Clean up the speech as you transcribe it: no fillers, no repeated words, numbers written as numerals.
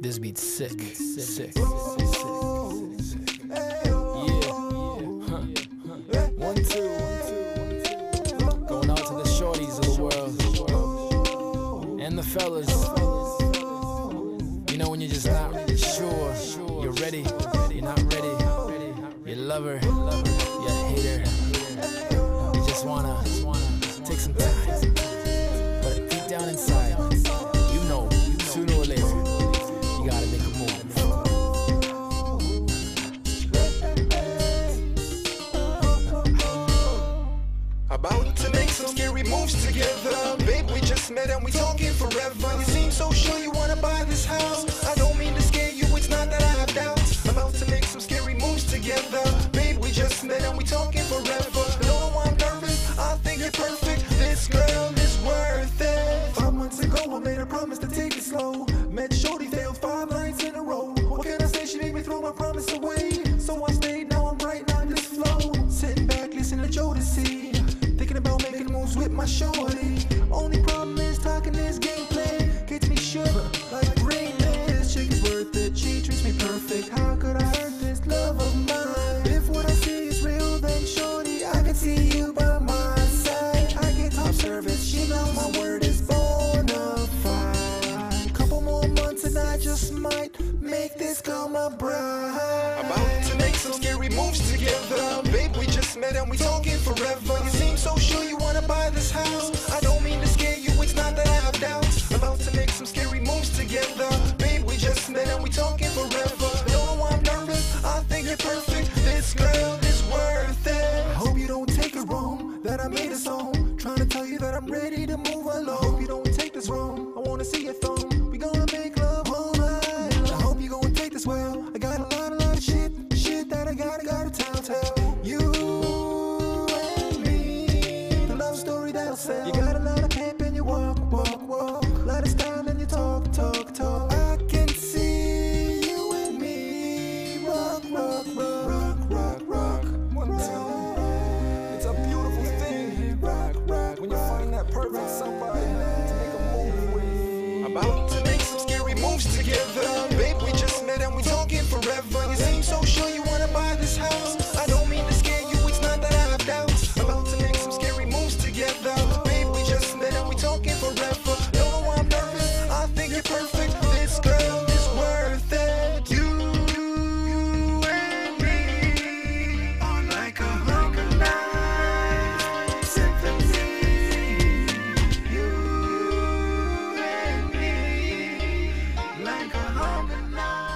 This beat's sick. Sick. Yeah. 1, 2. Going out to the shorties of the world and the fellas. You know when you're just not sure, you're ready, you're not ready, you love her, you hate her, you just wanna take some time, but deep down inside, you know, sooner or later, you gotta make a move. About to make some scary moves together. Babe, we just met and we talking forever. You seem so sure you wanna buy this house. I don't mean to scare you, it's not that I have doubts. About to make some scary moves together. Babe, we just met and we talking forever. No, I'm nervous, I think you're perfect. This girl is worth it. 5 months ago I made her promise to take it slow. Met shorty, failed 5 nights in a row. What can I say, she made me throw my promise away. So I stayed, now I'm right, now this flow. Sitting back, listening to Jodeci. Thinking about making moves with my shorty. Only problem is talking this gameplay gets me shook like brain. This chick is worth it, she treats me perfect. How could I hurt this love of mine? If what I see is real, then shorty, I can see you by my side. I get top service, she knows my word is bona fide. Couple more months and I just might make this girl my bride. About to make some scary moves together. Babe, we just met and we talking forever. You seem so sure you wanna buy this house. I don't mean to scare you, it's not that I have doubts. About to make some scary moves together. Babe, we just met and we talking forever. No, I'm nervous, I think you're perfect. This girl is worth it. I hope you don't take it wrong that I made a song trying to tell you that I'm ready to move along. I hope you don't take this wrong, I wanna see your thumb. We gonna make love all night. I hope you gonna take this well. I got a lot of shit that I gotta tell you and me. The love story that'll sell. You got a lot of pep and you walk. A lot of style and you talk. I can see you and me rock. It's a beautiful thing. When you find that perfect somebody to make a move with. About to make some scary moves together. Babe, we just met and we talking forever. You seem so sure you wanna buy this house. I don't mean to scare you, it's not that I have doubts. About to make some scary moves together. Babe, we just met and we talking forever. No, I'm nervous, I think you're perfect. This girl is worth it. You and me are like a harmonized symphony. You and me like a harmonized